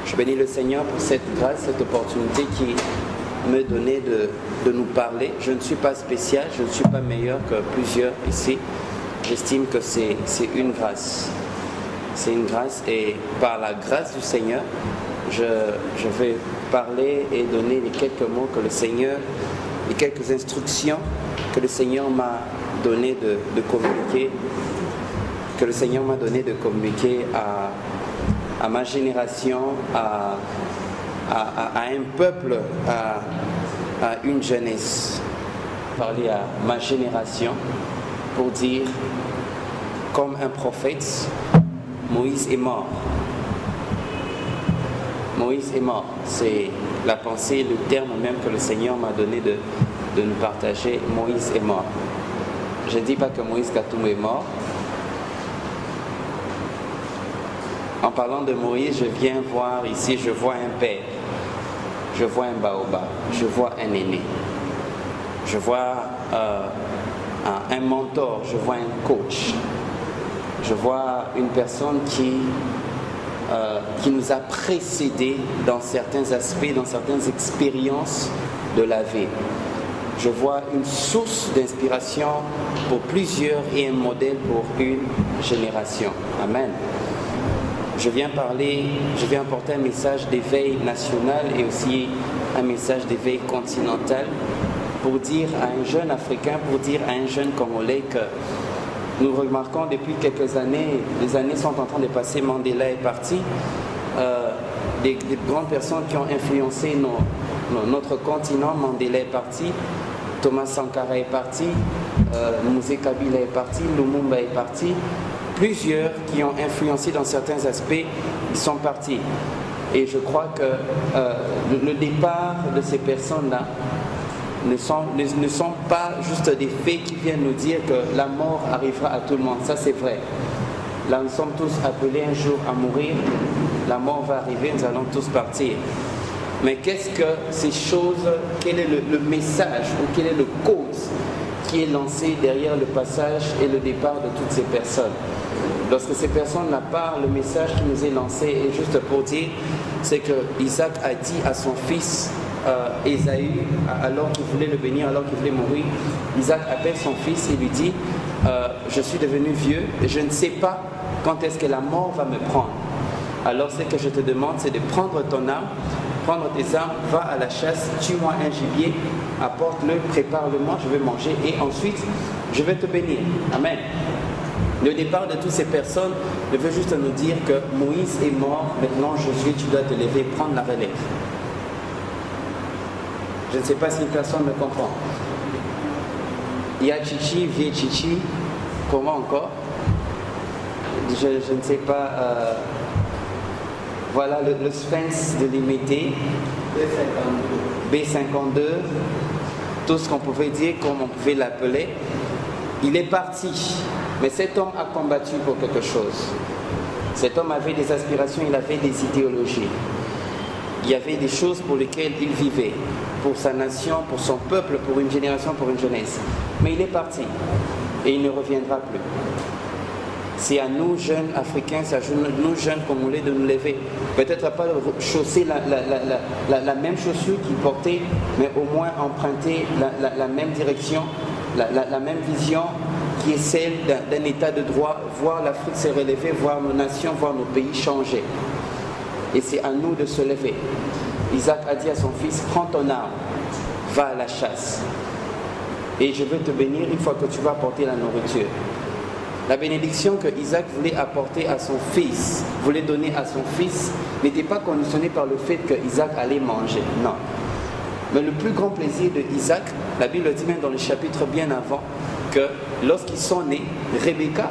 Je bénis le Seigneur pour cette grâce, cette opportunité qui me donnait de nous parler. Je ne suis pas spécial, je ne suis pas meilleur que plusieurs ici. J'estime que c'est une grâce. C'est une grâce et par la grâce du Seigneur, je vais parler et donner les quelques mots que le Seigneur, les quelques instructions que le Seigneur m'a donné de communiquer, que le Seigneur m'a donné de communiquer à ma génération, à un peuple, à une jeunesse. Parler à ma génération pour dire, comme un prophète, Moïse est mort. Moïse est mort. C'est la pensée, le terme même que le Seigneur m'a donné de nous partager. Moïse est mort. Je ne dis pas que Moïse Katoum est mort. En parlant de Moïse, je viens voir ici, je vois un père, je vois un baobab, je vois un aîné, je vois un mentor, je vois un coach, je vois une personne qui nous a précédés dans certains aspects, dans certaines expériences de la vie. Je vois une source d'inspiration pour plusieurs et un modèle pour une génération. Amen. Je viens apporter un message d'éveil national et aussi un message d'éveil continental pour dire à un jeune Africain, pour dire à un jeune Congolais que nous remarquons depuis quelques années, les années sont en train de passer, Mandela est parti, des grandes personnes qui ont influencé notre continent, Mandela est parti, Thomas Sankara est parti, Mouzé Kabila est parti, Lumumba est parti. Plusieurs qui ont influencé dans certains aspects, ils sont partis. Et je crois que le départ de ces personnes-là ne sont pas juste des faits qui viennent nous dire que la mort arrivera à tout le monde. Ça, c'est vrai. Là, nous sommes tous appelés un jour à mourir. La mort va arriver, nous allons tous partir. Mais qu'est-ce que ces choses, quel est le message ou quelle est le cause qui est lancé derrière le passage et le départ de toutes ces personnes? Lorsque ces personnes-là parlent, le message qui nous est lancé est juste pour dire, c'est que Isaac a dit à son fils Ésaü, alors qu'il voulait le bénir, alors qu'il voulait mourir, Isaac appelle son fils et lui dit, je suis devenu vieux, et je ne sais pas quand est-ce que la mort va me prendre. Alors ce que je te demande, c'est de prendre ton âme, prendre tes armes, va à la chasse, tue-moi un gibier, apporte-le, prépare-le-moi, je vais manger et ensuite je vais te bénir. Amen. Le départ de toutes ces personnes ne veut juste nous dire que Moïse est mort, maintenant Josué, tu dois te lever, prendre la relève. Je ne sais pas si une personne me comprend. Il y a Chichi, vieux Chichi, comment encore? Je ne sais pas. Voilà le sphinx de l'imité, B52, tout ce qu'on pouvait dire, comme on pouvait l'appeler. Il est parti, mais cet homme a combattu pour quelque chose. Cet homme avait des aspirations, il avait des idéologies. Il y avait des choses pour lesquelles il vivait, pour sa nation, pour son peuple, pour une génération, pour une jeunesse. Mais il est parti et il ne reviendra plus. C'est à nous, jeunes Africains, c'est à nous, jeunes Congolais, de nous lever. Peut-être pas chausser la même chaussure qu'il portait, mais au moins emprunter la même direction, la même vision qui est celle d'un état de droit, voir l'Afrique se relever, voir nos nations, voir nos pays changer. Et c'est à nous de se lever. Isaac a dit à son fils, prends ton arme, va à la chasse. Et je veux te bénir une fois que tu vas apporter la nourriture. La bénédiction que Isaac voulait apporter à son fils, voulait donner à son fils, n'était pas conditionnée par le fait que Isaac allait manger. Non. Mais le plus grand plaisir de Isaac, la Bible dit même dans le chapitre bien avant, que lorsqu'ils sont nés, Rebecca,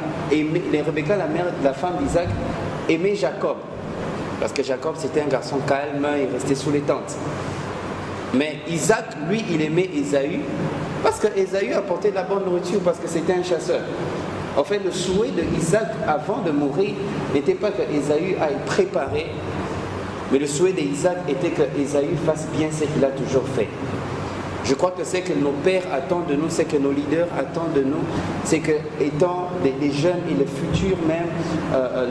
la femme d'Isaac, aimait Jacob. Parce que Jacob, c'était un garçon calme, il restait sous les tentes. Mais Isaac, lui, il aimait Ésaü, parce que Ésaü apportait de la bonne nourriture, parce que c'était un chasseur. En fait, le souhait de Isaac avant de mourir n'était pas que Ésaü aille préparer, mais le souhait d'Isaac était que Ésaü fasse bien ce qu'il a toujours fait. Je crois que c'est que nos pères attendent de nous, c'est que nos leaders attendent de nous, c'est que étant des jeunes et le futur même,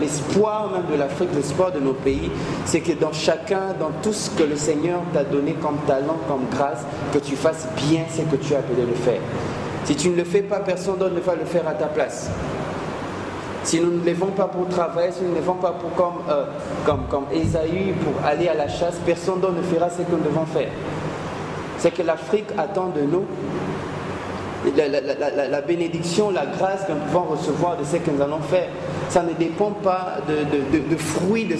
l'espoir même de l'Afrique, l'espoir de nos pays, c'est que dans chacun, dans tout ce que le Seigneur t'a donné comme talent, comme grâce, que tu fasses bien ce que tu as appelé le faire. Si tu ne le fais pas, personne d'autre ne va le faire à ta place. Si nous ne les levons pas pour travailler, si nous ne les levons pas pour, comme Ésaü, pour aller à la chasse, personne d'autre ne fera ce que nous devons faire. C'est que l'Afrique attend de nous la bénédiction, la grâce que nous pouvons recevoir de ce que nous allons faire. Ça ne dépend pas de fruits, des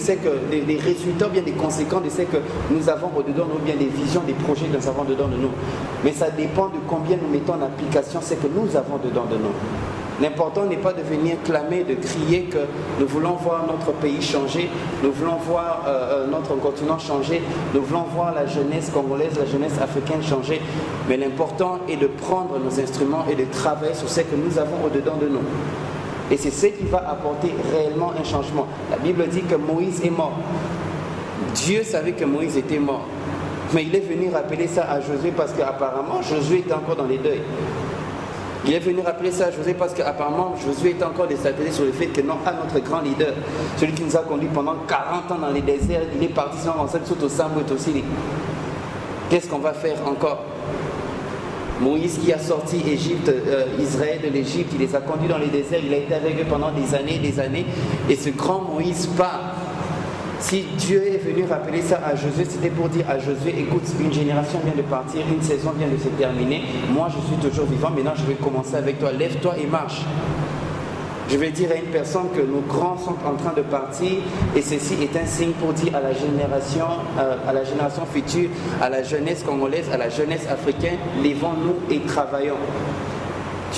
résultats, bien des conséquences de ce que nous avons au-dedans de nous, bien des visions, des projets que nous avons dedans de nous. Mais ça dépend de combien nous mettons en application ce que nous avons dedans de nous. L'important n'est pas de venir clamer, de crier que nous voulons voir notre pays changer, nous voulons voir notre continent changer, nous voulons voir la jeunesse congolaise, la jeunesse africaine changer. Mais l'important est de prendre nos instruments et de travailler sur ce que nous avons au-dedans de nous. Et c'est ce qui va apporter réellement un changement. La Bible dit que Moïse est mort. Dieu savait que Moïse était mort. Mais il est venu rappeler ça à Josué parce qu'apparemment Josué était encore dans les deuils. Il est venu rappeler ça à Josué parce qu'apparemment Josué était encore déstabilisé sur le fait que non, à notre grand leader, celui qui nous a conduit pendant 40 ans dans les déserts, il est parti sinon en cette au Sambo et aussi. Qu'est-ce qu'on va faire encore? Moïse qui a sorti Israël de l'Égypte, il les a conduits dans les déserts, il a été avec eux pendant des années, et ce grand Moïse part. Si Dieu est venu rappeler ça à Josué, c'était pour dire à Josué, écoute, une génération vient de partir, une saison vient de se terminer, moi je suis toujours vivant, maintenant je vais commencer avec toi, lève-toi et marche. Je vais dire à une personne que nos grands sont en train de partir et ceci est un signe pour dire à la génération future, à la jeunesse congolaise, à la jeunesse africaine, levons-nous et travaillons.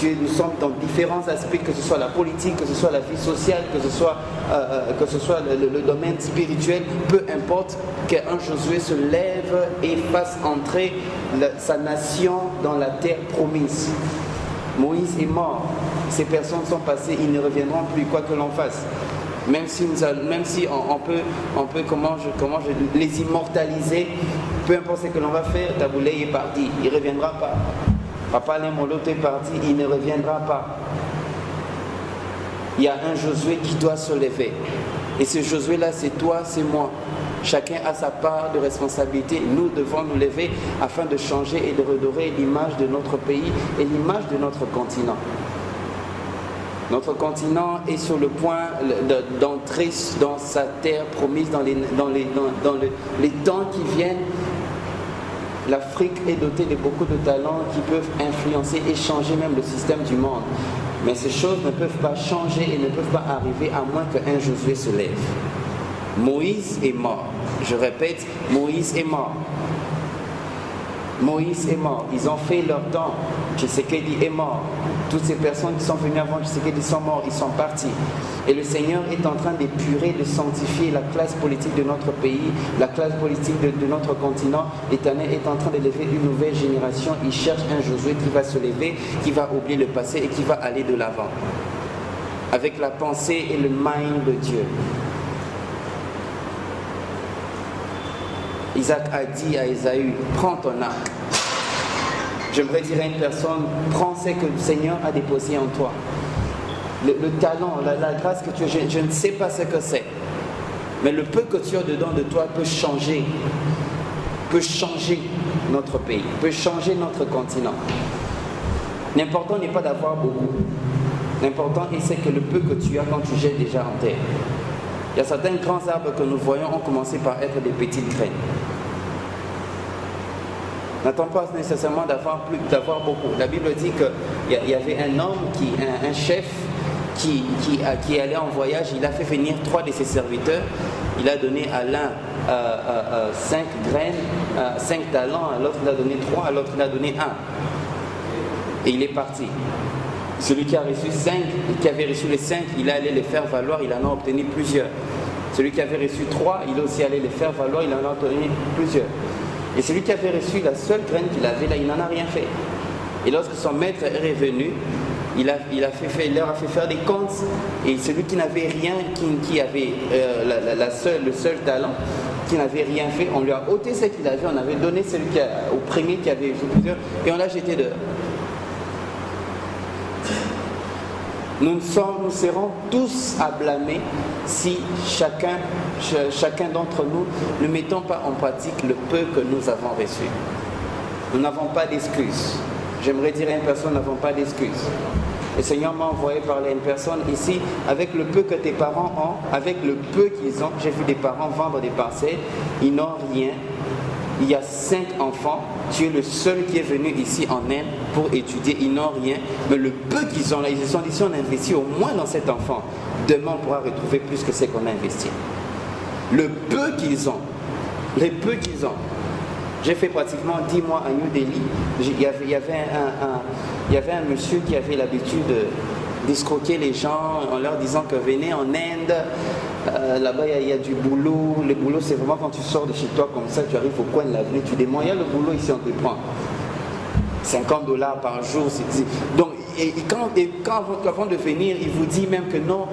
Nous sommes dans différents aspects, que ce soit la politique, que ce soit la vie sociale, que ce soit le domaine spirituel, peu importe, qu'un Josué se lève et fasse entrer sa nation dans la terre promise. Moïse est mort, ces personnes sont passées, ils ne reviendront plus, quoi que l'on fasse. Même si on peut comment les immortaliser, peu importe ce que l'on va faire, Taboulé est parti, il ne reviendra pas. Papa Lemolo est parti, il ne reviendra pas. Il y a un Josué qui doit se lever. Et ce Josué-là, c'est toi, c'est moi. Chacun a sa part de responsabilité. Nous devons nous lever afin de changer et de redorer l'image de notre pays et l'image de notre continent. Notre continent est sur le point d'entrer dans sa terre promise, dans les temps qui viennent. L'Afrique est dotée de beaucoup de talents qui peuvent influencer et changer même le système du monde. Mais ces choses ne peuvent pas changer et ne peuvent pas arriver à moins qu'un Josué se lève. Moïse est mort. Je répète, Moïse est mort. Moïse est mort. Ils ont fait leur temps. Tshisekedi est mort. Toutes ces personnes qui sont venues avant Tshisekedi sont morts. Ils sont partis. Et le Seigneur est en train d'épurer, de sanctifier la classe politique de notre pays, la classe politique de notre continent. L'Éternel est en train d'élever une nouvelle génération. Il cherche un Josué qui va se lever, qui va oublier le passé et qui va aller de l'avant. Avec la pensée et le mind de Dieu. Isaac a dit à Ésaü, prends ton arc. J'aimerais dire à une personne, prends ce que le Seigneur a déposé en toi. Le talent, la grâce que tu as, je ne sais pas ce que c'est. Mais le peu que tu as dedans de toi peut changer notre pays, peut changer notre continent. L'important n'est pas d'avoir beaucoup. L'important c'est que le peu que tu as quand tu jettes déjà en terre. Il y a certains grands arbres que nous voyons ont commencé par être des petites graines. N'attends pas nécessairement d'avoir beaucoup. La Bible dit qu'il y avait un homme, un chef, qui allait en voyage. Il a fait venir 3 de ses serviteurs. Il a donné à l'un 5 graines, 5 talents, à l'autre il a donné 3, à l'autre il a donné 1. Et il est parti. Celui qui a reçu 5, qui avait reçu les 5, il allait les faire valoir, il en a obtenu plusieurs. Celui qui avait reçu 3, il aussi allait les faire valoir, il en a obtenu plusieurs. Et celui qui avait reçu la seule graine qu'il avait là, il n'en a rien fait. Et lorsque son maître est revenu, il leur a fait faire des comptes, et celui qui n'avait rien, qui avait le seul talent, qui n'avait rien fait, on lui a ôté ce qu'il avait, on avait donné celui au premier qui avait joué plusieurs, et on l'a jeté dehors. Nous serons tous à blâmer si chacun d'entre nous ne mettons pas en pratique le peu que nous avons reçu. Nous n'avons pas d'excuses. J'aimerais dire à une personne, nous n'avons pas d'excuses. Le Seigneur m'a envoyé parler à une personne ici, avec le peu que tes parents ont, avec le peu qu'ils ont. J'ai vu des parents vendre des parcelles, ils n'ont rien. Il y a 5 enfants, tu es le seul qui est venu ici en Inde pour étudier, ils n'ont rien, mais le peu qu'ils ont là, ils se sont dit, si on investit au moins dans cet enfant, demain on pourra retrouver plus que ce qu'on a investi. Le peu qu'ils ont, les peu qu'ils ont. J'ai fait pratiquement 10 mois à New Delhi, il y avait un monsieur qui avait l'habitude d'escroquer les gens en leur disant que venez en Inde, là-bas il y a du boulot. Le boulot c'est vraiment quand tu sors de chez toi comme ça, tu arrives au coin de l'avenue, tu demandes, il y a le boulot ici, on te prend $50 par jour. Donc avant de venir, il vous dit même que non,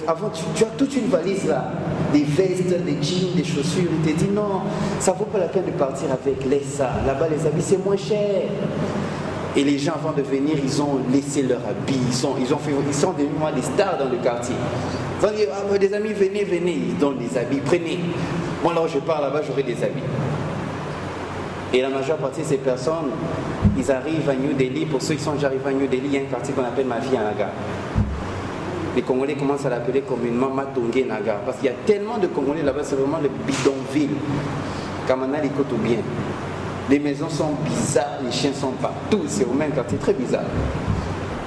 avant tu as toute une valise là, des vestes, des jeans, des chaussures, il te dit non, ça vaut pas la peine de partir avec ça, là-bas les habits c'est moins cher. Et les gens avant de venir, ils ont laissé leur habit, ils sont devenus des stars dans le quartier. Ils ont dit, ah, des amis, venez, ils donnent des habits, prenez. Moi là où je pars là-bas, j'aurai des habits. Et la majeure partie de ces personnes, ils arrivent à New Delhi. Pour ceux qui sont déjà arrivés à New Delhi, il y a un quartier qu'on appelle Mafia Nagar. Les Congolais commencent à l'appeler communément Matongé Nagar. Parce qu'il y a tellement de Congolais là-bas, c'est vraiment le bidonville. Kamana les côtes ou bien. Les maisons sont bizarres, les chiens sont partout, c'est au même quartier, très bizarre.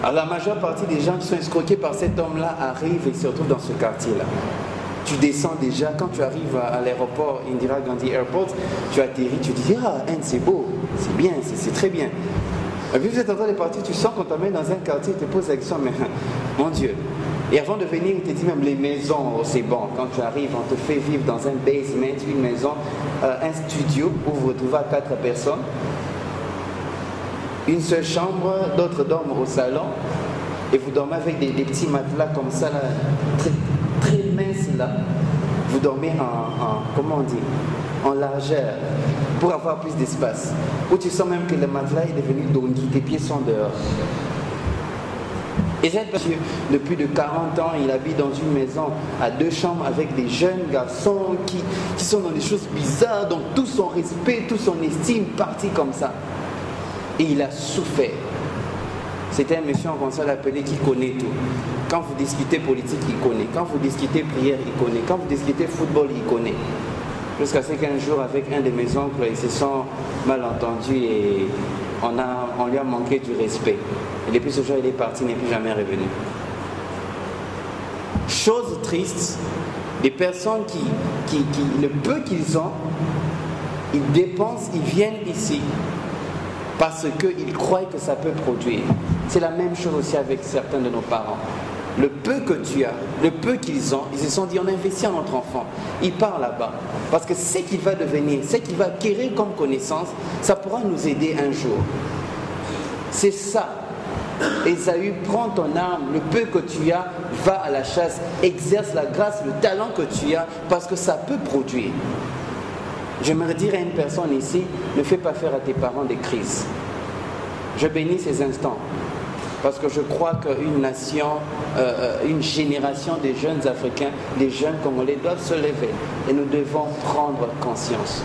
Alors la majeure partie des gens qui sont escroqués par cet homme-là arrivent et se retrouvent dans ce quartier-là. Tu descends déjà, quand tu arrives à l'aéroport Indira Gandhi Airport, tu atterris, tu dis, ah, Inde c'est beau, c'est bien, c'est très bien. Et puis vous êtes en train de partir, tu sens qu'on t'amène dans un quartier, tu te poses la question, mais mon Dieu. Et avant de venir, il te dit même les maisons, c'est bon. Quand tu arrives, on te fait vivre dans un basement, une maison, un studio où vous vous retrouvez à 4 personnes. Une seule chambre, d'autres dorment au salon. Et vous dormez avec des petits matelas comme ça, là, très, très minces là. Vous dormez comment on dit, en largeur, pour avoir plus d'espace. Où tu sens même que le matelas est devenu dongi, tes pieds sont dehors. Et cette personne de plus de 40 ans, il habite dans une maison à 2 chambres avec des jeunes garçons qui sont dans des choses bizarres, donc tout son respect, toute son estime parti comme ça. Et il a souffert. C'était un monsieur en conseil appelé qui connaît tout. Quand vous discutez politique, il connaît. Quand vous discutez prière, il connaît. Quand vous discutez football, il connaît. Jusqu'à ce qu'un jour, avec un de mes oncles, ils se sont mal entendus et on lui a manqué du respect. Et depuis ce jour, il est parti, il n'est plus jamais revenu. Chose triste, des personnes qui le peu qu'ils ont, ils dépensent, ils viennent ici parce qu'ils croient que ça peut produire. C'est la même chose aussi avec certains de nos parents. Le peu que tu as, le peu qu'ils ont, ils se sont dit on investit en notre enfant. Il part là-bas. Parce que ce qu'il va devenir, ce qu'il va acquérir comme connaissance, ça pourra nous aider un jour. C'est ça. Ésaü, prends ton arme, le peu que tu as, va à la chasse, exerce la grâce, le talent que tu as, parce que ça peut produire. J'aimerais dire à une personne ici, ne fais pas faire à tes parents des crises. Je bénis ces instants. Parce que je crois qu'une nation, une génération de jeunes Africains, des jeunes Congolais doivent se lever. Et nous devons prendre conscience.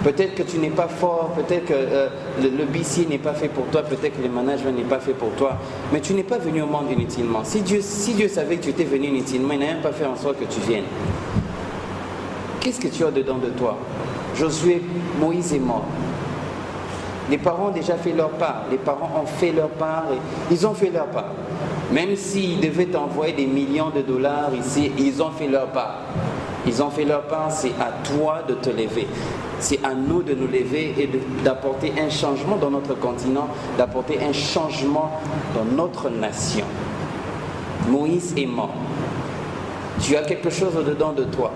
Peut-être que tu n'es pas fort, peut-être que le BC n'est pas fait pour toi, peut-être que le management n'est pas fait pour toi. Mais tu n'es pas venu au monde inutilement. Si Dieu savait que tu étais venu inutilement, il n'a même pas fait en sorte que tu viennes. Qu'est-ce que tu as dedans de toi? Josué, Moïse est mort. Les parents ont déjà fait leur part. Les parents ont fait leur part. Et ils ont fait leur part. Même s'ils devaient t'envoyer des millions de dollars ici, ils ont fait leur part. Ils ont fait leur part, c'est à toi de te lever. C'est à nous de nous lever et d'apporter un changement dans notre continent, d'apporter un changement dans notre nation. Moïse est mort. Tu as quelque chose au-dedans de toi.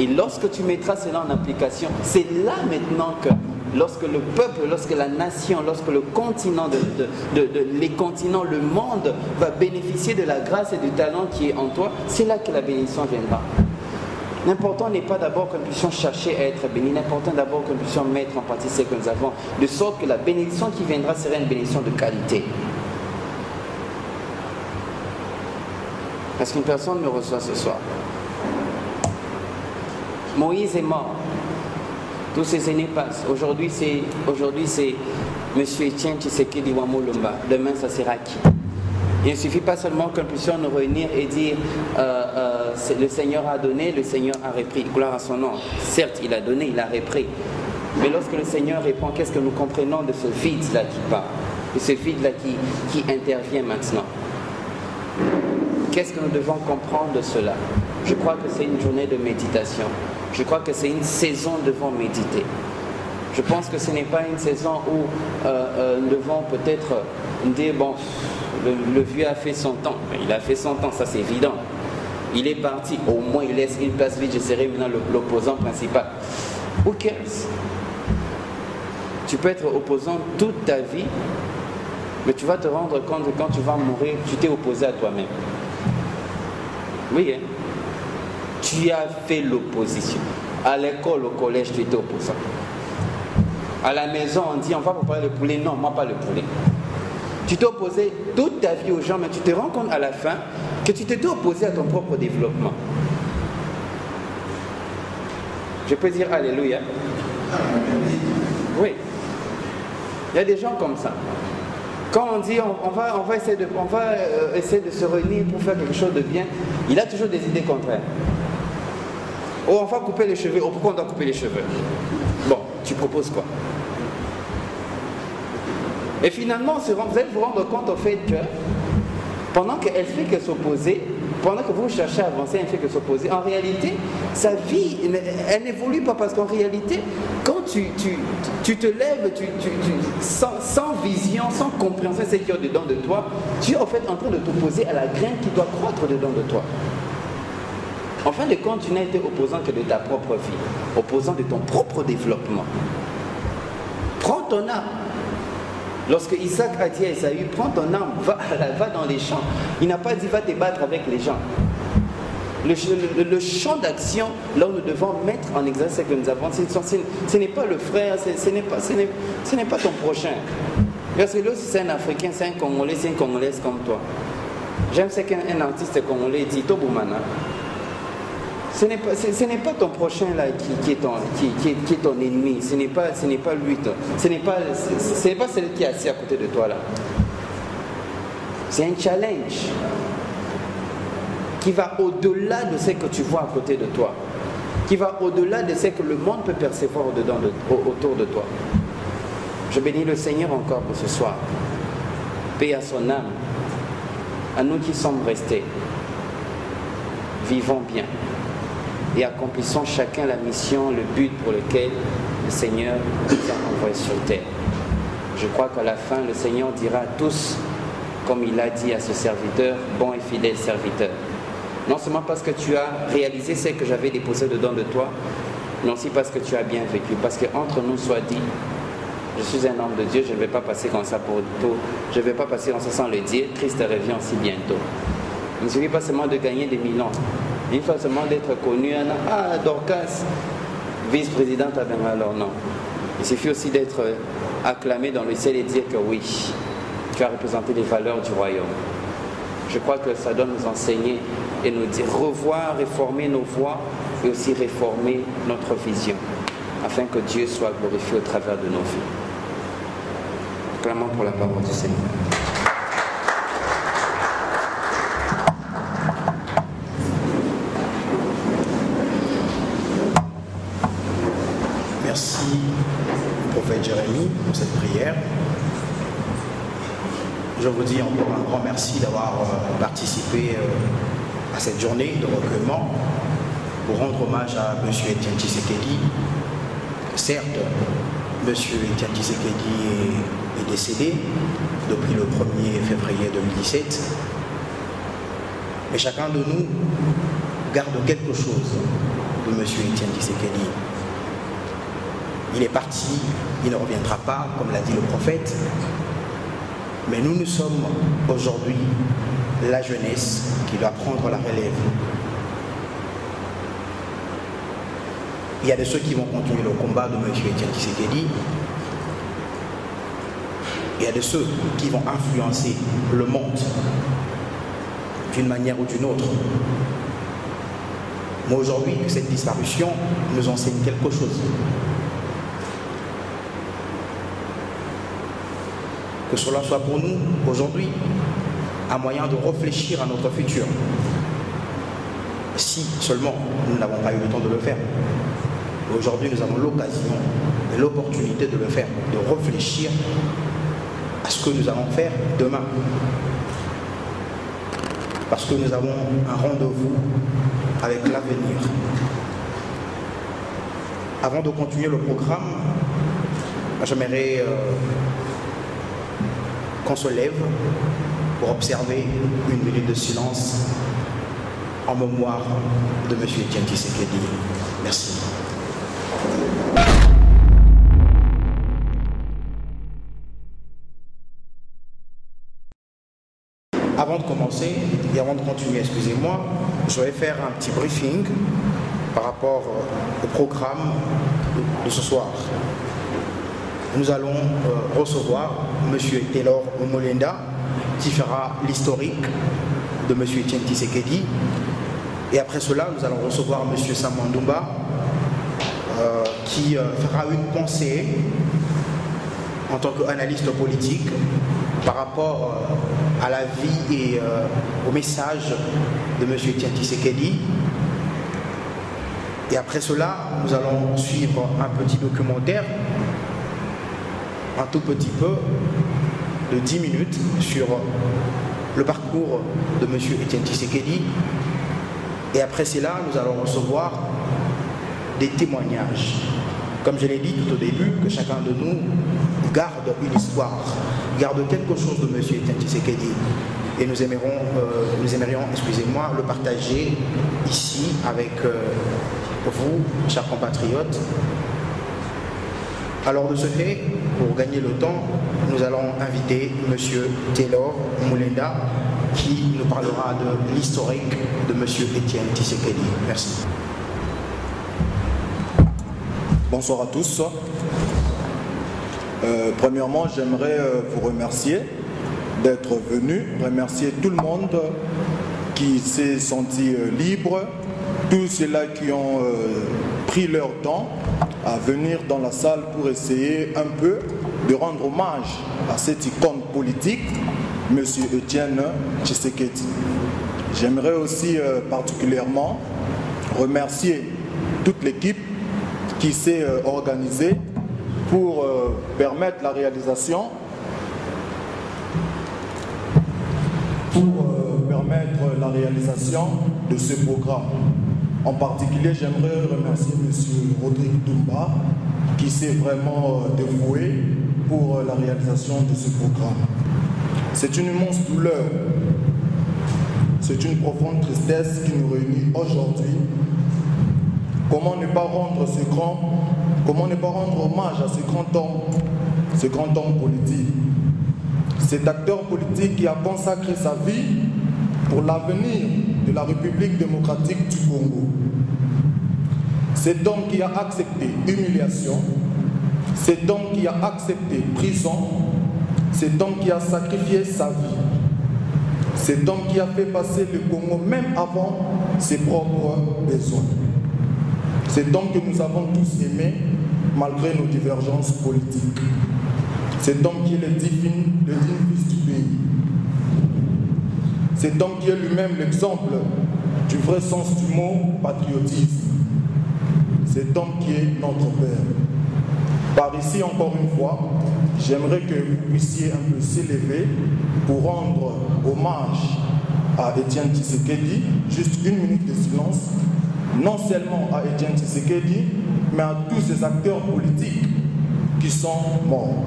Et lorsque tu mettras cela en application, c'est là maintenant que lorsque le peuple, lorsque la nation, lorsque le continent, les continents, le monde va bénéficier de la grâce et du talent qui est en toi, c'est là que la bénédiction viendra. L'important n'est pas d'abord que nous puissions chercher à être bénis, l'important d'abord que nous puissions mettre en pratique ce que nous avons, de sorte que la bénédiction qui viendra sera une bénédiction de qualité. Parce qu'une personne me reçoit ce soir. Moïse est mort. Tous ces aînés passent. Aujourd'hui, c'est M. Etienne Tshisekedi Wamolomba. Demain, ça sera qui? Il ne suffit pas seulement que nous puissions nous réunir et dire le Seigneur a donné, le Seigneur a repris. Gloire à son nom. Certes, il a donné, il a repris. Mais lorsque le Seigneur répond, qu'est-ce que nous comprenons de ce vide-là qui part? De ce vide-là qui intervient maintenant? Qu'est-ce que nous devons comprendre de cela? Je crois que c'est une journée de méditation. Je crois que c'est une saison devant méditer. Je pense que ce n'est pas une saison où nous devons peut-être dire, bon, le vieux a fait son temps. Il a fait son temps, ça c'est évident. Il est parti, au moins il laisse une place vide, je serai maintenant l'opposant principal. Who cares? Tu peux être opposant toute ta vie, mais tu vas te rendre compte que quand tu vas mourir, tu t'es opposé à toi-même. Oui, hein? Tu as fait l'opposition. À l'école, au collège, tu étais opposant. À la maison, on dit, on va préparer le poulet. Non, moi pas le poulet. Tu t'es opposé toute ta vie aux gens, mais tu te rends compte à la fin que tu t'étais opposé à ton propre développement. Je peux dire Alléluia. Oui. Il y a des gens comme ça. Quand on dit on va essayer de se réunir pour faire quelque chose de bien, il a toujours des idées contraires. Oh, on va couper les cheveux. Oh, pourquoi on doit couper les cheveux? Bon, tu proposes quoi? Et finalement, vous allez vous rendre compte au fait que pendant qu'elle fait que s'opposer, pendant que vous cherchez à avancer, elle fait que s'opposer, en réalité, sa vie, elle n'évolue pas parce qu'en réalité, quand tu te lèves sans vision, sans compréhension de ce qu'il y a dedans de toi, tu es en fait en train de t'opposer à la graine qui doit croître dedans de toi. En fin de compte, tu n'as été opposant que de ta propre vie, opposant de ton propre développement. Prends ton âme. Lorsque Isaac a dit à Esaü, prends ton âme, va dans les champs. Il n'a pas dit, va te battre avec les gens. Le champ d'action, là où nous devons mettre en exercice ce que nous avons, ce n'est pas le frère, ce n'est pas ton prochain. Parce que là, si c'est un Africain, c'est un Congolais, c'est une Congolaise comme toi. J'aime ce qu'un artiste congolais dit, Toboumana. Ce n'est pas ton prochain là qui est ton ennemi, ce n'est pas lui, ce n'est pas celui qui est assis à côté de toi là. C'est un challenge qui va au-delà de ce que tu vois à côté de toi, qui va au-delà de ce que le monde peut percevoir autour de toi. Je bénis le Seigneur encore pour ce soir. Paix à son âme, à nous qui sommes restés. Vivons bien et accomplissons chacun la mission, le but pour lequel le Seigneur nous a envoyés sur terre. Je crois qu'à la fin, le Seigneur dira à tous, comme il a dit à ce serviteur, bon et fidèle serviteur. Non seulement parce que tu as réalisé ce que j'avais déposé dedans de toi, mais aussi parce que tu as bien vécu. Parce qu'entre nous soit dit, je suis un homme de Dieu, je ne vais pas passer comme ça pour tout. Je ne vais pas passer comme ça sans le dire. Christ revient aussi bientôt. Il ne suffit pas seulement de gagner des millions. Il faut seulement d'être connu. Ah, Dorcas, vice-présidente à Benga, alors non. Il suffit aussi d'être acclamé dans le ciel et dire que oui, tu as représenté les valeurs du royaume. Je crois que ça doit nous enseigner et nous dire revoir, réformer nos voies et aussi réformer notre vision, afin que Dieu soit glorifié au travers de nos vies. Clamons pour la parole du Seigneur. Merci, prophète Jérémie, pour cette prière. Je vous dis encore un grand merci d'avoir participé à cette journée de recueillement pour rendre hommage à M. Etienne Tshisekedi. Certes, M. Etienne Tshisekedi est décédé depuis le 1er février 2017, mais chacun de nous garde quelque chose de M. Etienne Tshisekedi. Il est parti, il ne reviendra pas, comme l'a dit le prophète. Mais nous sommes aujourd'hui la jeunesse qui doit prendre la relève. Il y a de ceux qui vont continuer le combat de M. Etienne Tshisekedi. Il y a de ceux qui vont influencer le monde d'une manière ou d'une autre. Mais aujourd'hui, cette disparition nous enseigne quelque chose. Que cela soit pour nous, aujourd'hui, un moyen de réfléchir à notre futur. Si seulement nous n'avons pas eu le temps de le faire. Aujourd'hui, nous avons l'occasion et l'opportunité de le faire, de réfléchir à ce que nous allons faire demain. Parce que nous avons un rendez-vous avec l'avenir. Avant de continuer le programme, j'aimerais qu'on se lève pour observer une minute de silence en mémoire de M. Etienne Tshisekedi. Merci. Avant de commencer et avant de continuer, excusez-moi, je vais faire un petit briefing par rapport au programme de ce soir. Nous allons recevoir M. Taylor Omolenda qui fera l'historique de M. Etienne Tshisekedi. Et après cela, nous allons recevoir M. Samandumba qui fera une pensée en tant qu'analyste politique par rapport à la vie et au message de M. Etienne Tshisekedi. Et après cela, nous allons suivre un petit documentaire, un tout petit peu, de 10 minutes sur le parcours de M. Etienne Tshisekedi. Et après cela, nous allons recevoir des témoignages. Comme je l'ai dit tout au début, que chacun de nous garde une histoire, garde quelque chose de M. Etienne Tshisekedi. Et nous aimerions, excusez-moi, le partager ici avec vous, chers compatriotes. Alors de ce fait, pour gagner le temps, nous allons inviter M. Taylor Omolenda qui nous parlera de l'historique de M. Etienne Tshisekedi. Merci. Bonsoir à tous. Premièrement, j'aimerais vous remercier d'être venus, remercier tout le monde qui s'est senti libre, tous ceux-là qui ont pris leur temps à venir dans la salle pour essayer un peu de rendre hommage à cette icône politique, M. Etienne Tshisekedi. J'aimerais aussi particulièrement remercier toute l'équipe qui s'est organisée pour permettre la réalisation, de ce programme. En particulier, j'aimerais remercier M. Rodrigue Dumba qui s'est vraiment dévoué pour la réalisation de ce programme. C'est une immense douleur, c'est une profonde tristesse qui nous réunit aujourd'hui. Comment ne pas rendre hommage à ce grand homme politique, cet acteur politique qui a consacré sa vie pour l'avenir de la République démocratique du Congo. Cet homme qui a accepté humiliation, cet homme qui a accepté prison, cet homme qui a sacrifié sa vie, cet homme qui a fait passer le Congo même avant ses propres besoins. Cet homme que nous avons tous aimé malgré nos divergences politiques. Cet homme qui est le digne fils du pays. Cet homme qui est lui-même l'exemple du vrai sens du mot patriotisme. Cet homme qui est notre père. Par ici, encore une fois, j'aimerais que vous puissiez un peu s'élever pour rendre hommage à Etienne Tshisekedi, juste une minute de silence, non seulement à Etienne Tshisekedi, mais à tous ces acteurs politiques qui sont morts.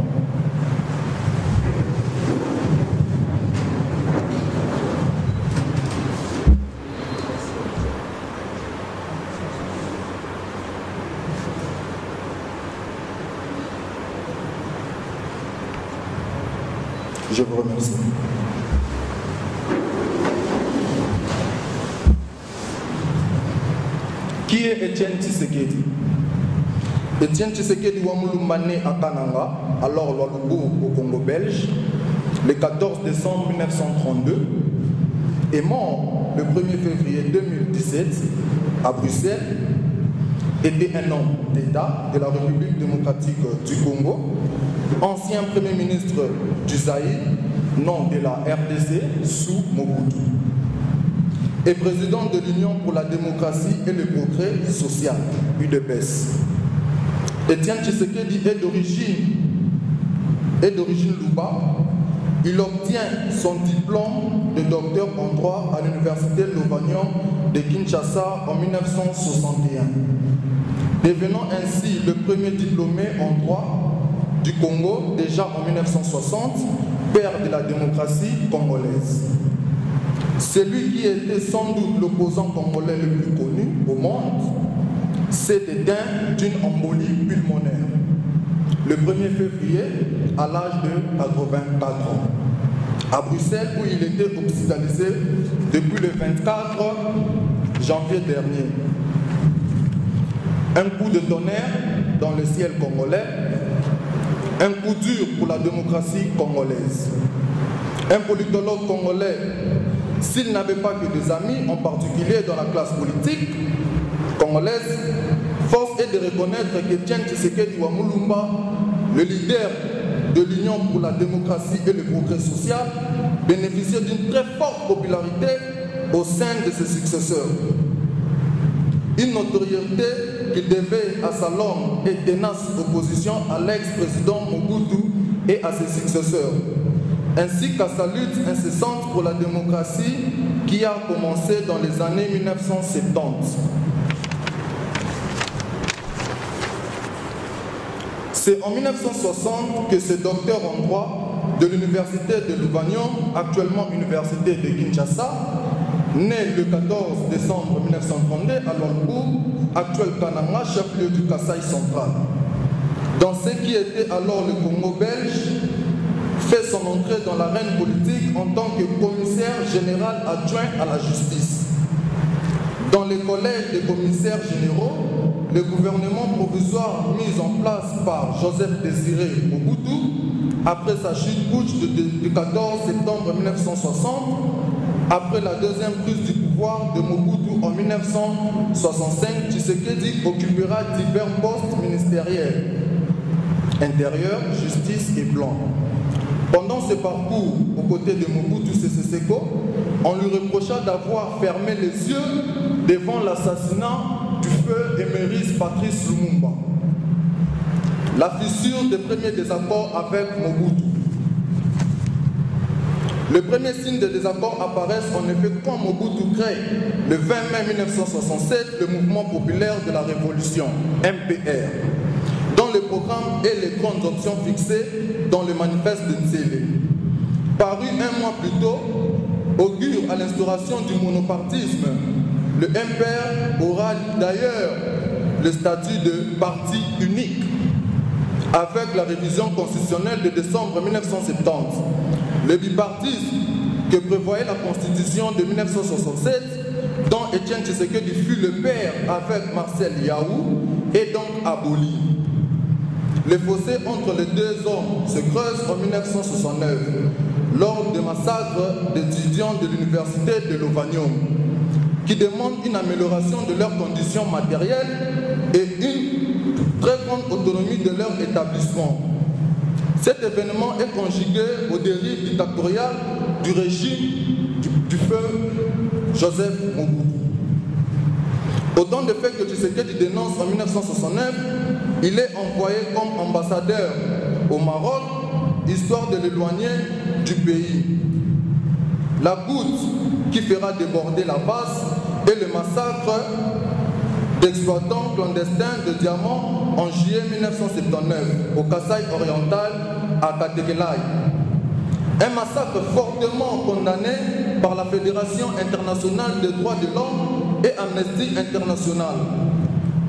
Je vous remercie. Qui est Étienne Tshisekedi? Étienne Tshisekedi Wamulumba né à Kananga, alors Lualabo au Congo belge, le 14 décembre 1932, est mort le 1er février 2017 à Bruxelles, était un homme d'État de la République démocratique du Congo, ancien Premier ministre du Zaïre, nom de la RDC, sous Mobutu, et président de l'Union pour la démocratie et le progrès social, UDPS. Étienne Tshisekedi est d'origine Luba. Il obtient son diplôme de docteur en droit à l'université Lovanium de Kinshasa en 1961, devenant ainsi le premier diplômé en droit du Congo déjà en 1960, père de la démocratie congolaise. Celui qui était sans doute l'opposant congolais le plus connu au monde s'est éteint d'une embolie pulmonaire le 1er février à l'âge de 84 ans, à Bruxelles où il était hospitalisé depuis le 24 janvier dernier. Un coup de tonnerre dans le ciel congolais, un coup dur pour la démocratie congolaise. Un politologue congolais, s'il n'avait pas que des amis, en particulier dans la classe politique congolaise, force est de reconnaître qu'Étienne Tshisekedi Wamulumba, le leader de l'Union pour la démocratie et le progrès social, bénéficiait d'une très forte popularité au sein de ses successeurs. Une notoriété qu'il devait à sa longue et tenace opposition à l'ex-président Mobutu et à ses successeurs, ainsi qu'à sa lutte incessante pour la démocratie qui a commencé dans les années 1970. C'est en 1960 que ce docteur en droit de l'université de Lovanium, actuellement université de Kinshasa, né le 14 décembre 1932 à Lualabo, actuel Kananga, chef-lieu du Kasaï central. Dans ce qui était alors le Congo belge, fait son entrée dans l'arène politique en tant que commissaire général adjoint à la justice. Dans les collèges des commissaires généraux, le gouvernement provisoire mis en place par Joseph Désiré Mobutu, après sa chute putsch du 14 septembre 1960, après la deuxième prise du pouvoir de Mobutu en 1965, Tshisekedi occupera divers postes ministériels, intérieur, justice et plan. Pendant ce parcours, aux côtés de Mobutu Sese Seko, on lui reprocha d'avoir fermé les yeux devant l'assassinat du feu émérite Patrice Lumumba. La fissure des premiers désaccords avec Mobutu. Le premier signe de désaccord apparaissent en effet quand Mobutu crée le 20 mai 1967 le mouvement populaire de la révolution, MPR, dont le programme et les grandes options fixées dans le manifeste de Nzélé. Paru un mois plus tôt, augure à l'instauration du monopartisme. Le MPR aura d'ailleurs le statut de parti unique avec la révision constitutionnelle de décembre 1970. Le bipartisme que prévoyait la Constitution de 1967, dont Étienne Tshisekedi fut le père avec Marcel Yaou, est donc aboli. Le fossé entre les deux hommes se creuse en 1969 lors des massacres d'étudiants de l'université de Lovanium, qui demandent une amélioration de leurs conditions matérielles et une très grande autonomie de leur établissement. Cet événement est conjugué aux dérives dictatoriales du régime du feu Joseph Mobutu. Autant de faits que Tshisekedi dénonce en 1969, il est envoyé comme ambassadeur au Maroc, histoire de l'éloigner du pays. La goutte qui fera déborder la vase est le massacre d'exploitants clandestins de diamants en juillet 1979 au Kasaï oriental à Katekelai. Un massacre fortement condamné par la Fédération internationale des droits de l'homme et Amnesty International.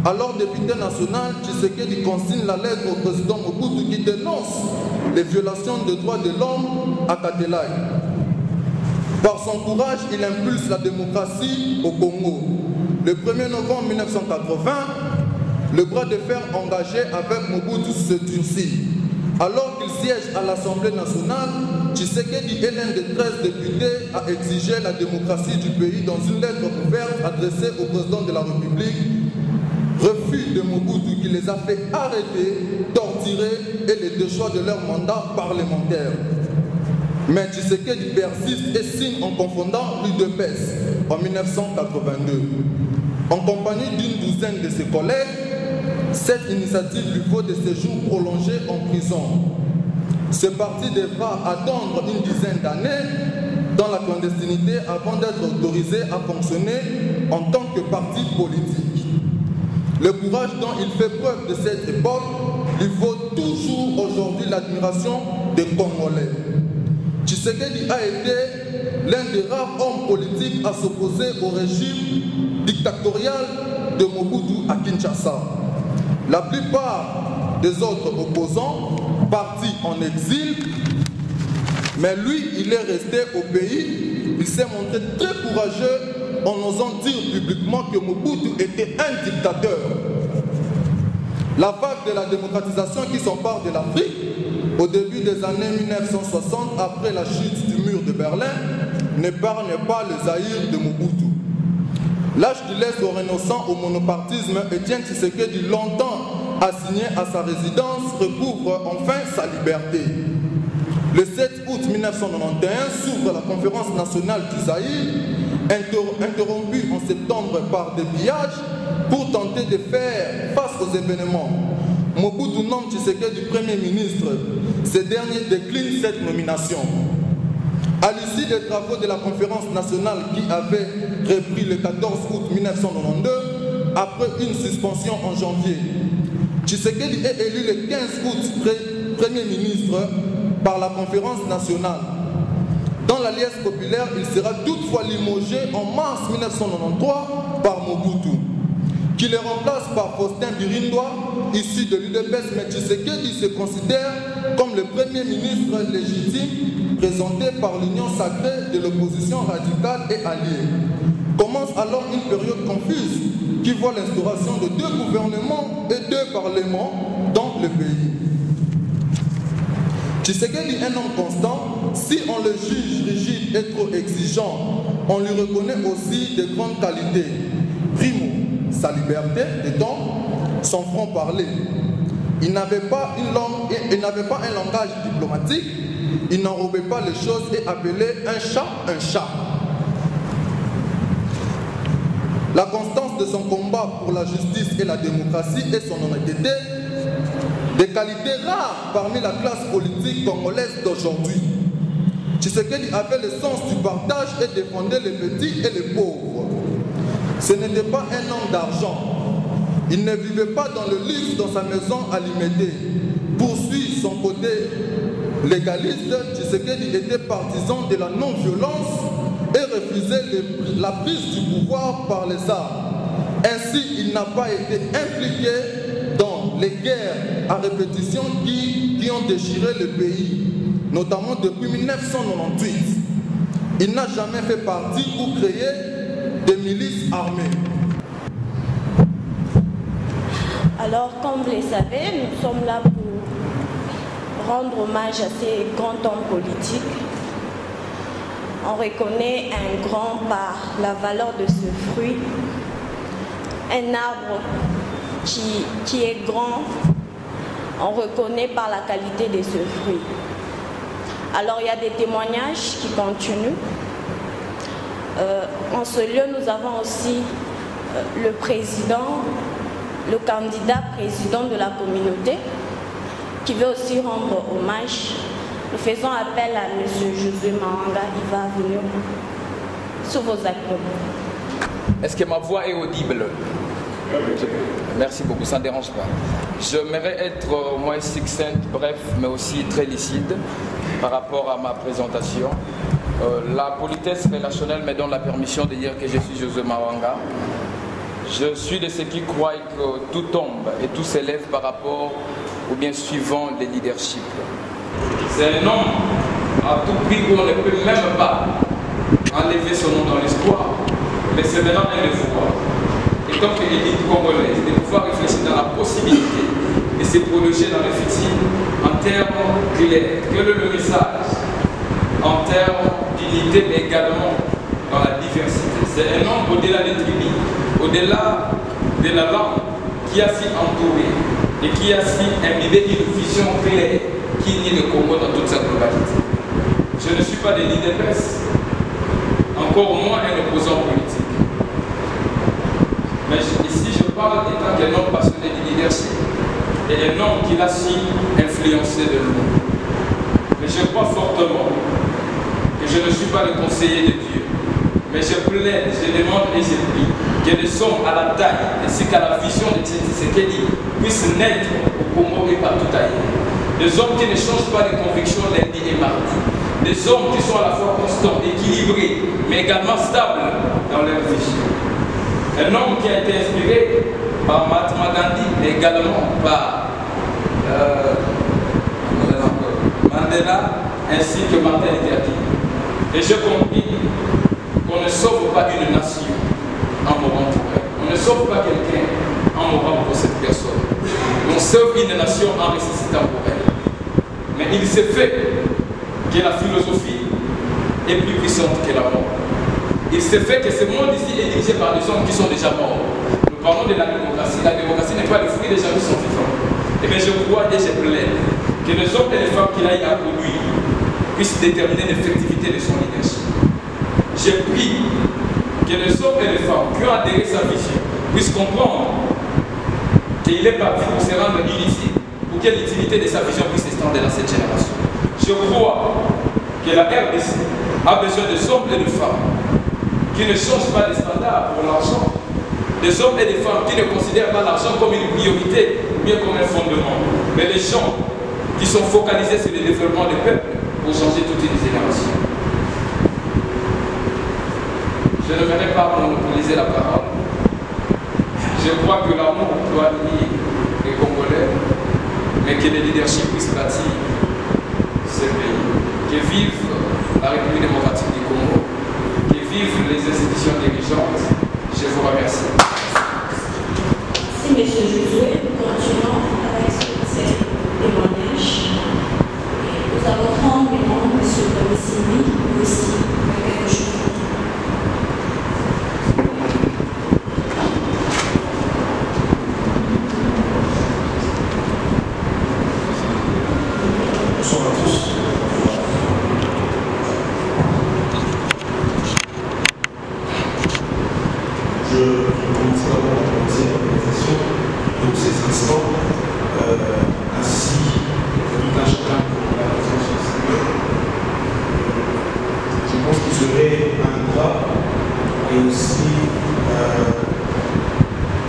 Alors député national, Tshisekedi consigne la lettre au président Mobutu qui dénonce les violations des droits de l'homme à Katelaï. Par son courage, il impulse la démocratie au Congo. Le 1er novembre 1980, le bras de fer engagé avec Mobutu se durcit. Alors qu'il siège à l'Assemblée nationale, Tshisekedi est l'un des 13 députés à exiger la démocratie du pays dans une lettre ouverte adressée au président de la République. Refus de Mobutu qui les a fait arrêter, torturer et les déchoir de leur mandat parlementaire. Mais Tshisekedi persiste et signe en confondant l'UDPS en 1982. En compagnie d'une douzaine de ses collègues, cette initiative lui vaut des séjours prolongés en prison. Ce parti devra attendre une dizaine d'années dans la clandestinité avant d'être autorisé à fonctionner en tant que parti politique. Le courage dont il fait preuve de cette époque lui vaut toujours aujourd'hui l'admiration des Congolais. Tshisekedi a été l'un des rares hommes politiques à s'opposer au régime dictatorial de Mobutu à Kinshasa. La plupart des autres opposants partis en exil, mais lui, il est resté au pays. Il s'est montré très courageux en osant dire publiquement que Mobutu était un dictateur. La vague de la démocratisation qui s'empare de l'Afrique au début des années 1960, après la chute du mur de Berlin, n'épargne pas le Zaïre de Mobutu. L'âge du laisse aux innocents au monopartisme, Étienne Tshisekedi, longtemps assigné à sa résidence, recouvre enfin sa liberté. Le 7 août 1991 s'ouvre la conférence nationale du Zaïre, interrompue en septembre par des pillages pour tenter de faire face aux événements. Mobutu nomme Tshisekedi Premier ministre. Ce dernier décline cette nomination. À l'issue des travaux de la conférence nationale qui avait repris le 14 août 1992, après une suspension en janvier, Tshisekedi est élu le 15 août Premier ministre par la conférence nationale. Dans la liesse populaire, il sera toutefois limogé en mars 1993 par Mobutu, qui le remplace par Faustin Birindwa, issu de l'UDPS. Mais Tshisekedi se considère comme le premier ministre légitime présenté par l'union sacrée de l'opposition radicale et alliée. Commence alors une période confuse qui voit l'instauration de 2 gouvernements et 2 parlements dans le pays. Tshisekedi est un homme constant. Si on le juge rigide et trop exigeant, on lui reconnaît aussi de grandes qualités. Primo, sa liberté, étant son franc-parler. Il n'avait pas un langage diplomatique, il n'enrobait pas les choses et appelait un chat un chat. La constance de son combat pour la justice et la démocratie et son honnêteté, des qualités rares parmi la classe politique congolaise d'aujourd'hui. Tshisekedi avait le sens du partage et défendait les petits et les pauvres. Ce n'était pas un homme d'argent. Il ne vivait pas dans le luxe dans sa maison à Limete. Poursuit son côté légaliste, Tshisekedi était partisan de la non-violence et refusait la prise du pouvoir par les armes. Ainsi, il n'a pas été impliqué dans les guerres à répétition qui ont déchiré le pays, notamment depuis 1998. Il n'a jamais fait partie ou créé des milices armées. Alors, comme vous le savez, nous sommes là pour rendre hommage à ces grands hommes politiques. On reconnaît un grand par la valeur de ce fruit, un arbre qui est grand, on reconnaît par la qualité de ce fruit. Alors il y a des témoignages qui continuent. En ce lieu, nous avons aussi le président, le candidat président de la communauté, qui veut aussi rendre hommage. Nous faisons appel à M. Josué Mawanga, il va venir sur vos actes. Est-ce que ma voix est audible? Merci beaucoup, ça ne dérange pas. J'aimerais être au moins succincte, bref, mais aussi très lucide par rapport à ma présentation. La politesse relationnelle me donne la permission de dire que je suis Josué Mawanga. Je suis de ceux qui croient que tout tombe et tout s'élève par rapport ou bien suivant les leaderships. C'est un homme à tout prix où on ne peut même pas enlever son nom dans l'histoire, mais c'est maintenant un devoir. Et tant que l'élite congolaise de pouvoir réfléchir dans la possibilité de se prolonger dans le futur en termes clairs, quel est le message en termes d'unité, mais également dans la diversité. C'est un homme au-delà des tribus, au-delà de la langue, qui a si entouré et qui a si imbibé une vision claire qui nie le Congo dans toute sa globalité. Je ne suis pas de l'IDPS, encore moins un opposant politique. Mais ici, je parle étant qu'un homme passionné du leadership et un homme qui a su influencer le monde. Mais je crois fortement que je ne suis pas le conseiller de Dieu. Mais je plaide, je demande et je prie que des hommes à la taille ainsi qu'à la vision de Tshisekedi puissent naître au Congo et partout ailleurs. Des hommes qui ne changent pas de conviction lundi et mardi. Des hommes qui sont à la fois constants, équilibrés, mais également stables dans leur vision. Un homme qui a été inspiré par Mahatma Gandhi, mais également par Mandela ainsi que Martin Luther King. Et j'ai compris qu'on ne sauve pas une nation en mourant pour elle. On ne sauve pas quelqu'un en mourant pour cette personne. On sauve une nation en ressuscitant pour elle. Mais il s'est fait que la philosophie est plus puissante que la mort. Il s'est fait que ce monde ici est dirigé par des hommes qui sont déjà morts. Nous parlons de la démocratie. La démocratie n'est pas le fruit des gens qui sont vivants. Et bien je crois et je plaide que les hommes et les femmes qu'il a à conduire puissent déterminer l'effectivité de son leadership. Je prie que les hommes et les femmes qui ont adhéré à sa vision puissent comprendre qu'il est parti pour se rendre inutile, pour que l'utilité de sa vision puisse s'étendre dans cette génération. Je crois que la RDC a besoin de hommes et de femmes qui ne changent pas les standards pour l'argent, des hommes et des femmes qui ne considèrent pas l'argent comme une priorité ou bien comme un fondement, mais les gens qui sont focalisés sur le développement du peuple pour changer toute une génération. Je ne vais pas monopoliser la parole. Je crois que l'amour doit unir les Congolais, mais que le leadership puisse bâtir ce pays. Que vive la République démocratique du Congo, que vivent les institutions dirigeantes. Je vous remercie. Merci, M. Josué. Nous continuons avec ce témoignage. Nous avons 30 minutes, M. Domicili, aussi, quelque chose. Bonsoir à tous. Je commence d'abord à remercier l'organisation de ces instants, ainsi que tout un chacun pour la présence de ce lieu. Je pense qu'il serait ingrat et aussi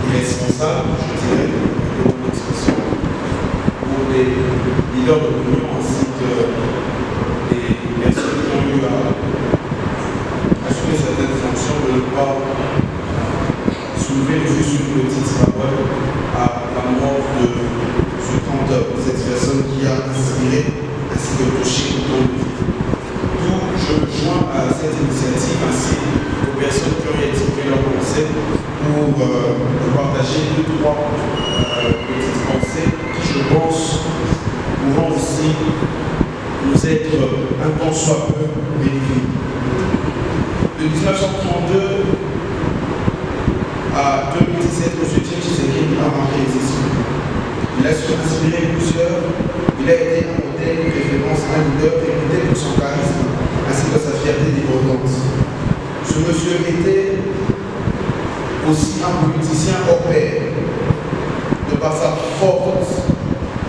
irresponsable, je dirais, de mon expression, pour les leaders de l'Union ainsi que les personnes qui ont eu à assumer certaines fonctions de ne pas soulever juste une petite parole à la mort de ce canteur, cette personne qui a inspiré ainsi que touché autant de vie. D'où je me joins à cette initiative ainsi aux personnes qui ont exprimé leur pensée pour partager 2-3 petites pensées qui, je pense, pourront aussi nous être un tant soit peu bénéfiques. De 1932 à 2017, M. Tshisekedi a marqué les esprits. Il a su inspirer plusieurs, il a été un modèle, une référence, un leader réputé pour son charisme ainsi que sa fierté débordante. Ce monsieur était aussi un politicien hors pair, de par sa forte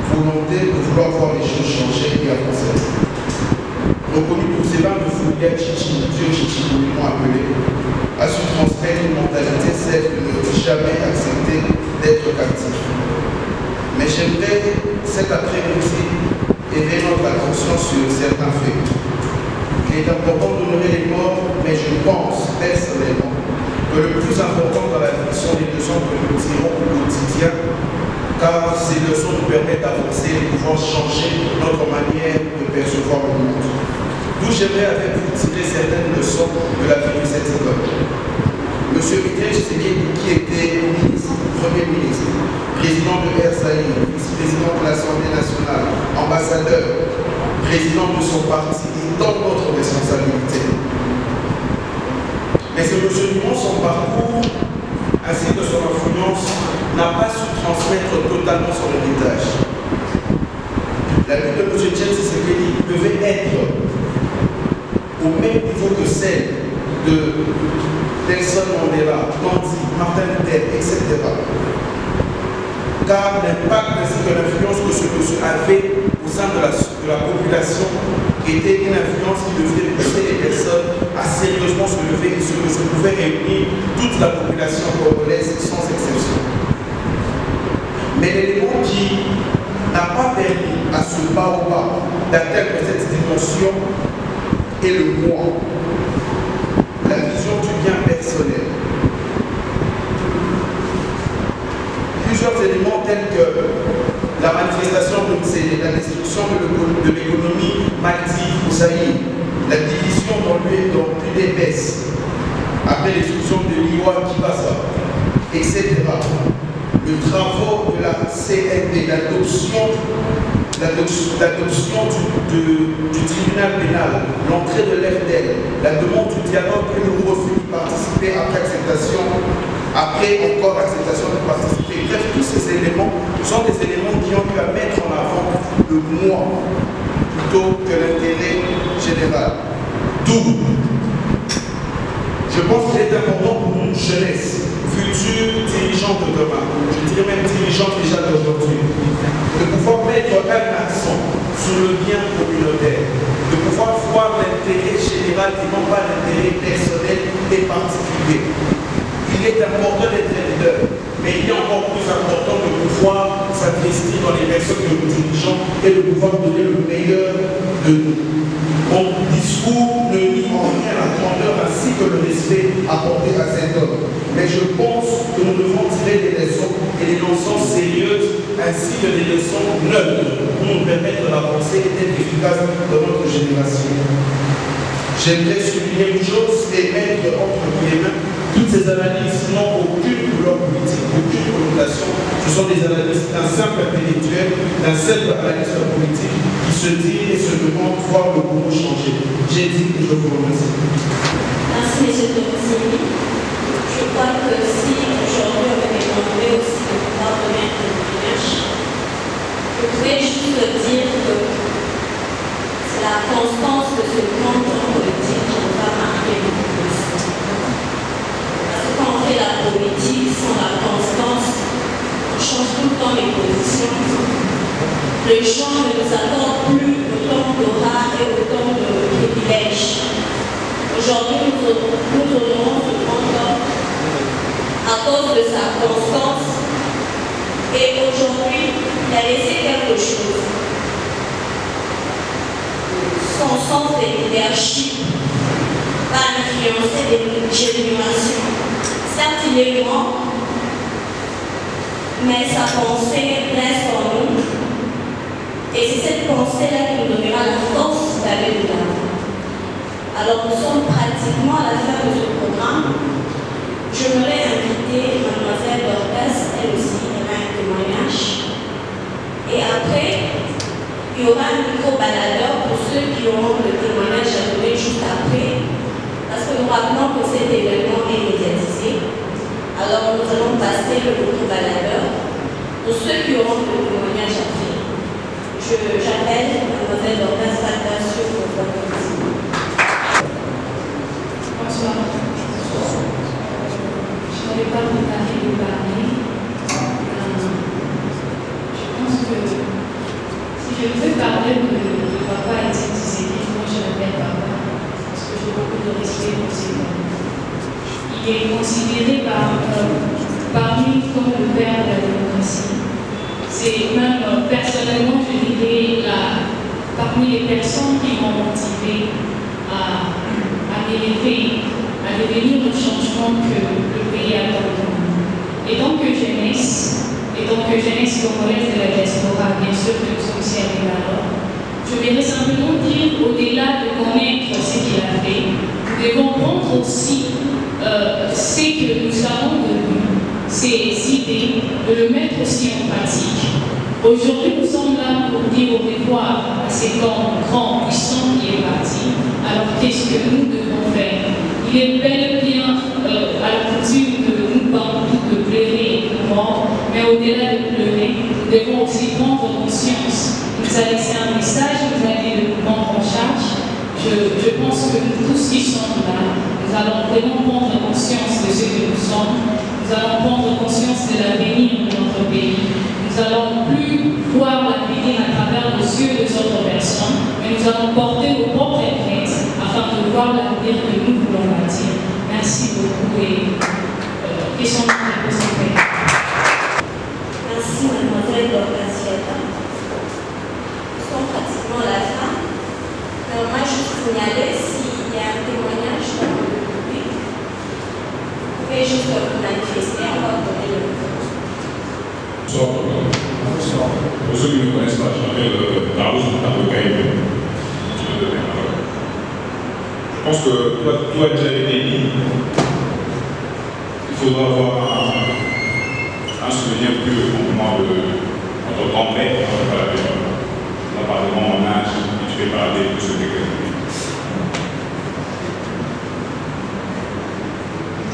volonté de vouloir voir les choses changer et avancer. Reconnu pour ses bains de fourrière Chichi, Dieu Chichi, nous l'ont appelé, a su transmettre une mentalité, celle de ne jamais accepter d'être captif. Mais j'aimerais cet après-midi éveiller notre attention sur certains faits. Il est important d'honorer les morts, mais je pense personnellement que que le plus important dans la vie sont les leçons que nous tirons au quotidien, car ces leçons nous permettent d'avancer et de pouvoir changer notre manière de percevoir le monde. D'où j'aimerais avec vous tirer certaines leçons de la vie de cette école. M. Etienne Tshisekedi, qui était ministre, Premier ministre, président de RSAI, vice-président de l'Assemblée nationale, ambassadeur, président de son parti et tant d'autres responsabilités. Mais ce monsieur Dumont, son parcours ainsi que son influence n'a pas su transmettre totalement son héritage. La vie de M. Etienne Tshisekedi devait être au même niveau que celle de Nelson Mandela, Gandhi, Martin Luther, etc. Car l'impact ainsi que l'influence que ce monsieur avait au sein de la population était une influence qui devait pousser les personnes à sérieusement se lever et ce que pouvait réunir toute la population congolaise sans exception. Mais l'élément qui n'a pas permis à ce baobab d'atteindre cette dimension est le moi, la vision du bien personnel. Plusieurs éléments tels que la manifestation de la destruction de l'économie maldive au Zaïre, la division dans l'UDPS, après l'exclusion de l'Iwa Kibasa, etc. Le travail de la CNP, l'adoption du tribunal pénal, l'entrée de l'FDL, la demande du dialogue et le refus de participer après acceptation, après encore acceptation de participer. Bref, tous ces éléments sont des éléments qui ont pu mettre en avant le moi plutôt que l'intérêt général. D'où, je pense qu'il est important pour nous, jeunesse, futurs dirigeants de demain, je dirais même dirigeants déjà d'aujourd'hui, de pouvoir mettre un accent sur le bien communautaire, de pouvoir voir l'intérêt général et non pas l'intérêt personnel et particulier. Il est important d'être leader, mais il est encore plus important de pouvoir s'investir dans les personnes que nous dirigeons et de pouvoir donner le meilleur de nous. Mon discours ne nie en rien la grandeur ainsi que le respect apporté à cet homme. Mais je pense que nous devons tirer des leçons et des leçons sérieuses ainsi que des leçons neutres pour nous permettre d'avancer et d'être efficaces dans notre génération. J'aimerais souligner une chose et mettre entre les mains toutes ces analyses n'ont aucune couleur politique, aucune connotation. Ce sont des analyses d'un simple intellectuel, d'un simple analyste politique qui se dit et se demande voir le monde changer. J'ai dit et je vous remercie. Merci, M. Domicile. Je crois que si aujourd'hui on avait demandé aussi de pouvoir donner un témoignage, je voudrais juste dire que c'est la constance de ce grand homme politique qui nous a marqué beaucoup plus. Quand on fait la politique sans la constance, on change tout le temps les positions. Les gens ne nous accordent plus autant d'aura et autant de privilèges. Aujourd'hui, nous honorons ce grand homme à cause de sa constance. Et aujourd'hui, il a laissé quelque chose. Son sens de leadership va influencer des générations. Certes, il est grand, mais sa pensée reste en nous. Et c'est cette pensée-là qui nous donnera la force d'aller de l'avant. Alors, nous sommes pratiquement à la fin de ce programme. J'aimerais inviter Mademoiselle Dorcas, elle aussi, elle a un témoignage. Et après, il y aura un micro-baladeur pour ceux qui auront le témoignage à donner juste après. Parce que nous rappelons que cet événement est médiatisé. Alors nous allons passer le micro-baladeur pour ceux qui auront le témoignage à faire. J'appelle Mademoiselle Dorcas Fata sur le plateau. Bonsoir. Je n'avais pas préparé de parler. Je pense que si je veux parler de papa Etienne Tshisekedi, moi je l'appelle papa. J'ai beaucoup de respect pour ses parents. Il est considéré parmi comme le père de la démocratie. C'est même, personnellement, je dirais, parmi les personnes qui m'ont motivé à m'élever à devenir le changement que le pays attend. Et donc jeunesse congolaise de la diaspora, bien sûr que nous sommes ici avec alors. Je voudrais simplement dire, au-delà de connaître ce qu'il a fait, nous devons prendre aussi ce que nous avons de lui, ces idées, de le mettre aussi en pratique. Aujourd'hui, nous sommes là pour dire au revoir à cet homme grand, puissant qui est parti. Alors, qu'est-ce que nous devons faire? Il est bel et bien à la coutume de nous parler, de pleurer mort, mais au-delà de pleurer, nous devons aussi prendre conscience. Il nous a laissé un message, il nous a dit de nous prendre en charge. Je pense que nous tous qui sommes là, nous allons vraiment prendre conscience de ce que nous sommes. Nous allons prendre conscience de l'avenir de notre pays. Nous n'allons plus voir l'avenir à travers les yeux des autres personnes, mais nous allons porter nos propres têtes afin de voir l'avenir que nous voulons bâtir. Merci beaucoup et question de réponse. Merci mademoiselle Dorcasieta. Nous sommes pratiquement à la fin. Moi je signalais s'il y a un témoignage dans le public. Vous pouvez juste vous manifester, on va vous donner le micro. Bonsoir. Pour ceux qui ne me connaissent pas, je m'appelle Carlos Moutabokaï. Je pense que tout a déjà été dit. Il faudra avoir un souvenir plus complètement de notre grand-père. On a parlé de mon âge, et tu fais parler de ce que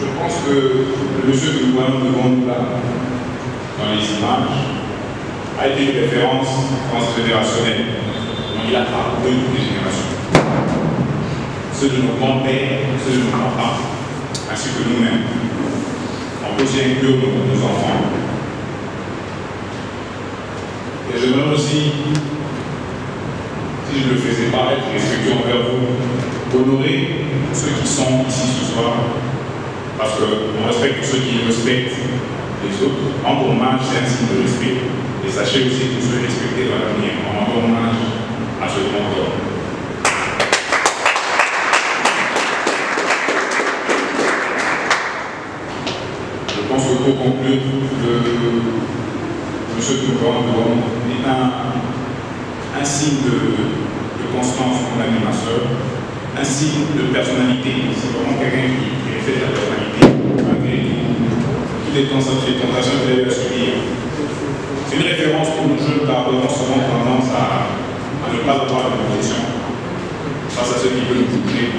je pense que le monsieur que nous voyons devant nous là, dans les images, a été une référence transgénérationnelle. Donc il a parcouru toutes les générations. Ceux de nos grands-pères, ceux de nos parents, ainsi que nous-mêmes. On peut aussi inclure nos enfants. Et je demande aussi, si je ne le faisais pas, être respectueux envers vous, honorer ceux qui sont ici ce soir, parce qu'on respecte ceux qui respectent les autres. Rendre hommage, c'est un signe de respect. Et sachez aussi que vous serez respectés dans l'avenir. On rend hommage à ce grand homme. Je pense que pour conclure, monsieur Touron est un signe de constance pour l'ami ma soeur, un signe de personnalité. C'est vraiment quelqu'un qui est fait de la personnalité, malgré toutes les tentations qu'il a subir. C'est une référence pour nous jeunes car nous avons souvent tendance à ne pas avoir de position face à ceux qui veulent nous bouger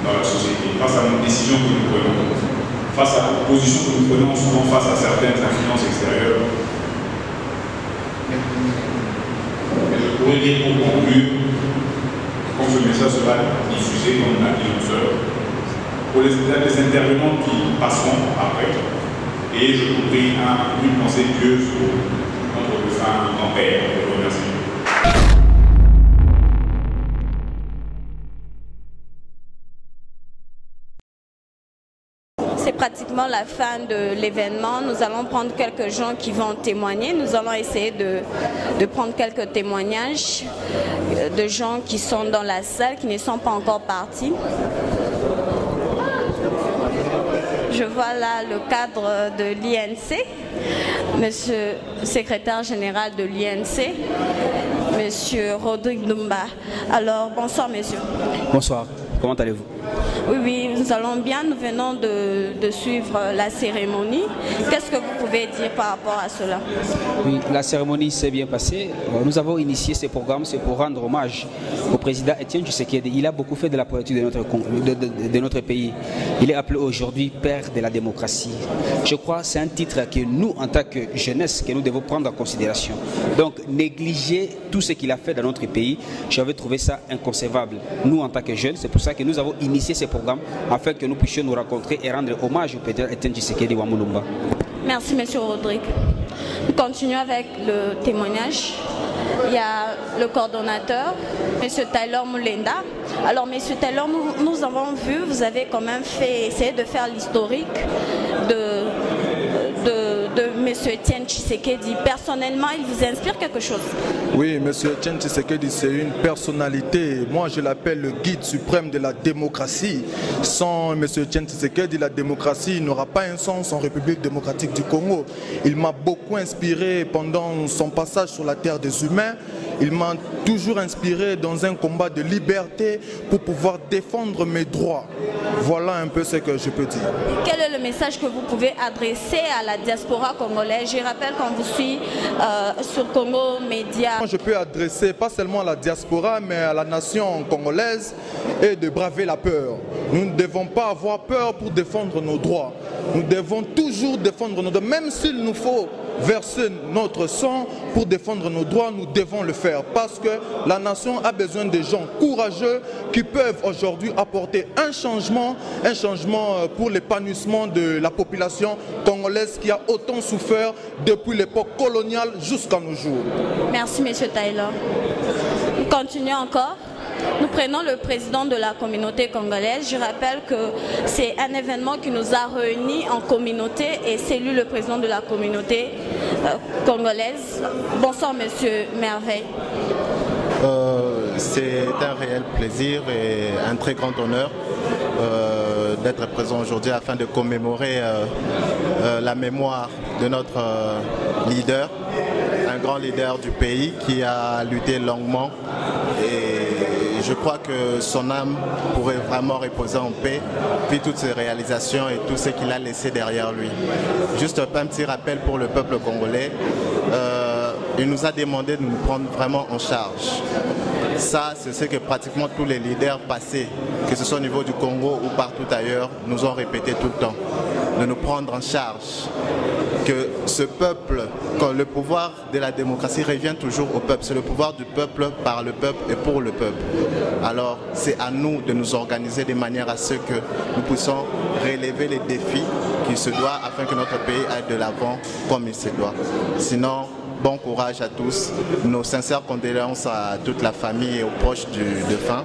dans la société, face à nos décisions que nous prenons, face à la position que nous prenons souvent face à certaines influences extérieures. Et je pourrais dire pour conclure, comme ce message sera diffusé, comme l'a dit notre soeur, pour les intervenants qui passeront après, et je voudrais une pensée pieuse pour notre défunt grand-père. Je vous remercie. C'est pratiquement la fin de l'événement. Nous allons prendre quelques gens qui vont témoigner. Nous allons essayer de prendre quelques témoignages de gens qui sont dans la salle, qui ne sont pas encore partis. Je vois là le cadre de l'INC, monsieur le secrétaire général de l'INC, monsieur Rodrigue Dumba. Alors, bonsoir monsieur. Bonsoir, comment allez-vous? Oui, nous allons bien, nous venons de suivre la cérémonie. Qu'est-ce que vous pouvez dire par rapport à cela? Oui, la cérémonie s'est bien passée. Nous avons initié ce programme, c'est pour rendre hommage au président Étienne Tshisekedi. Il a beaucoup fait de la politique de notre pays. Il est appelé aujourd'hui père de la démocratie. Je crois que c'est un titre que nous, en tant que jeunesse, que nous devons prendre en considération. Donc, négliger tout ce qu'il a fait dans notre pays, j'avais trouvé ça inconcevable. Nous, en tant que jeunes, c'est pour ça que nous avons initié ce programme afin que nous puissions nous rencontrer et rendre hommage au président Étienne Tshisekedi wa Mulumba. Merci, monsieur Rodrigue. Nous continuons avec le témoignage. Il y a le coordonnateur, monsieur Taylor Mulenda. Alors, monsieur Taylor, nous avons vu, vous avez quand même essayé de faire l'historique de monsieur Étienne Tshisekedi. Tshisekedi, personnellement, il vous inspire quelque chose? Oui, M. Etienne Tshisekedi, c'est une personnalité. Moi, je l'appelle le guide suprême de la démocratie. Sans M. Etienne Tshisekedi, la démocratie n'aura pas un sens en République démocratique du Congo. Il m'a beaucoup inspiré pendant son passage sur la terre des humains. Il m'a toujours inspiré dans un combat de liberté pour pouvoir défendre mes droits. Voilà un peu ce que je peux dire. Quel est le message que vous pouvez adresser à la diaspora congolaise? Je rappelle qu'on vous suit sur Congo Média. Je peux adresser pas seulement à la diaspora, mais à la nation congolaise et de braver la peur. Nous ne devons pas avoir peur pour défendre nos droits. Nous devons toujours défendre nos droits, même s'il nous faut verser notre sang pour défendre nos droits, nous devons le faire parce que la nation a besoin de gens courageux qui peuvent aujourd'hui apporter un changement pour l'épanouissement de la population congolaise qui a autant souffert depuis l'époque coloniale jusqu'à nos jours. Merci M. Taylor. Nous continuons encore. Nous prenons le président de la communauté congolaise. Je rappelle que c'est un événement qui nous a réunis en communauté et c'est lui le président de la communauté congolaise. Bonsoir Monsieur Merveille. C'est un réel plaisir et un très grand honneur d'être présent aujourd'hui afin de commémorer la mémoire de notre leader, un grand leader du pays qui a lutté longuement et je crois que son âme pourrait vraiment reposer en paix, puis toutes ses réalisations et tout ce qu'il a laissé derrière lui. Juste un petit rappel pour le peuple congolais, il nous a demandé de nous prendre vraiment en charge. Ça, c'est ce que pratiquement tous les leaders passés, que ce soit au niveau du Congo ou partout ailleurs, nous ont répété tout le temps. De nous prendre en charge. Que ce peuple, quand le pouvoir de la démocratie revient toujours au peuple. C'est le pouvoir du peuple, par le peuple et pour le peuple. Alors, c'est à nous de nous organiser de manière à ce que nous puissions relever les défis qui se doivent afin que notre pays aille de l'avant comme il se doit. Sinon, bon courage à tous. Nos sincères condoléances à toute la famille et aux proches du défunt.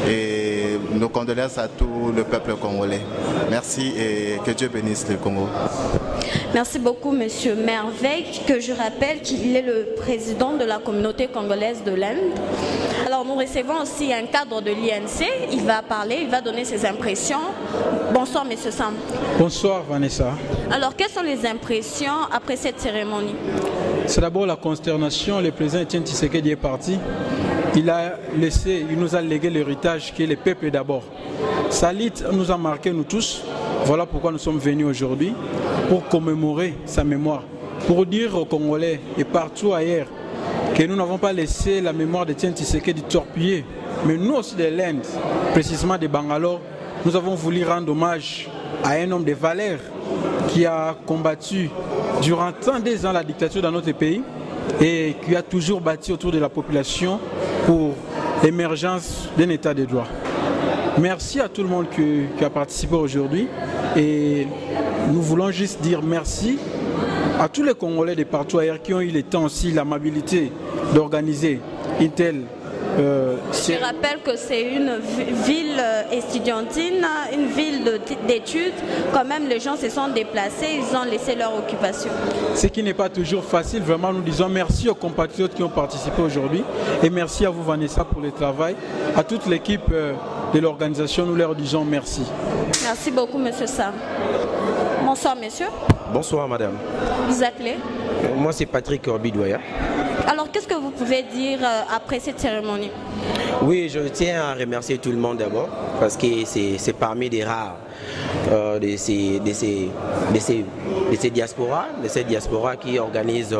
Et nos condoléances à tout le peuple congolais. Merci et que Dieu bénisse le Congo. Merci beaucoup Monsieur Merveille, que je rappelle qu'il est le président de la communauté congolaise de l'Inde. Alors nous recevons aussi un cadre de l'INC, il va parler, il va donner ses impressions. Bonsoir Monsieur Sam. Bonsoir Vanessa. Alors quelles sont les impressions après cette cérémonie? C'est d'abord la consternation, le président Etienne Tshisekedi est parti. Il nous a légué l'héritage qui est le peuple d'abord. Sa lutte nous a marqué nous tous. Voilà pourquoi nous sommes venus aujourd'hui pour commémorer sa mémoire, pour dire aux Congolais et partout ailleurs que nous n'avons pas laissé la mémoire d'Etienne Tshisekedi torpiller, mais nous aussi de l'Inde, précisément de Bangalore, nous avons voulu rendre hommage à un homme de valeur qui a combattu durant tant des ans la dictature dans notre pays et qui a toujours bâti autour de la population pour l'émergence d'un état de droit. Merci à tout le monde qui a participé aujourd'hui et nous voulons juste dire merci à tous les Congolais de partout ailleurs qui ont eu le temps aussi, l'amabilité d'organiser une telle Je rappelle que c'est une ville estudiantine, une ville d'études. Quand même, les gens se sont déplacés, ils ont laissé leur occupation. Ce qui n'est pas toujours facile. Vraiment, nous disons merci aux compatriotes qui ont participé aujourd'hui. Et merci à vous, Vanessa, pour le travail. À toute l'équipe de l'organisation, nous leur disons merci. Merci beaucoup, monsieur Sam. Bonsoir, monsieur. Bonsoir, madame. Vous appelez? Moi, c'est Patrick Orbidoya. Alors, qu'est-ce que vous pouvez dire après cette cérémonie? Oui, je tiens à remercier tout le monde d'abord, parce que c'est parmi des rares de ces diasporas, qui organisent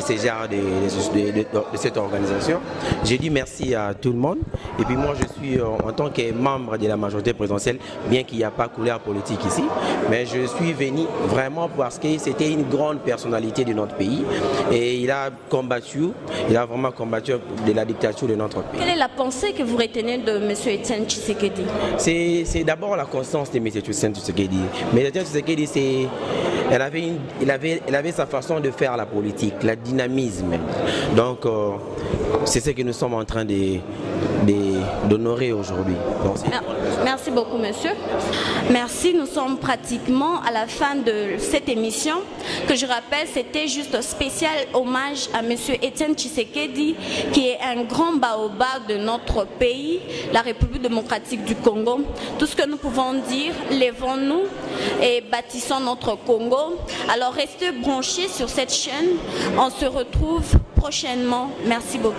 ces genres de cette organisation. J'ai dit merci à tout le monde. Et puis moi, je suis en tant que membre de la majorité présidentielle, bien qu'il n'y a pas couleur politique ici, mais je suis venu vraiment parce que c'était une grande personnalité de notre pays et il a vraiment combattu de la dictature de notre pays. Quelle est la pensée que vous retenez de M. Etienne Tshisekedi? C'est d'abord la constance de M. Etienne Tshisekedi. Mais Etienne Tshisekedi, il avait sa façon de faire la politique, le dynamisme. Donc, c'est ce que nous sommes en train d'honorer aujourd'hui. Merci beaucoup, monsieur. Merci, nous sommes pratiquement à la fin de cette émission. Que je rappelle, c'était juste un spécial hommage à monsieur Étienne Tshisekedi, qui est un grand baobab de notre pays, la République démocratique du Congo. Tout ce que nous pouvons dire, lèvons-nous et bâtissons notre Congo. Alors restez branchés sur cette chaîne. On se retrouve prochainement. Merci beaucoup.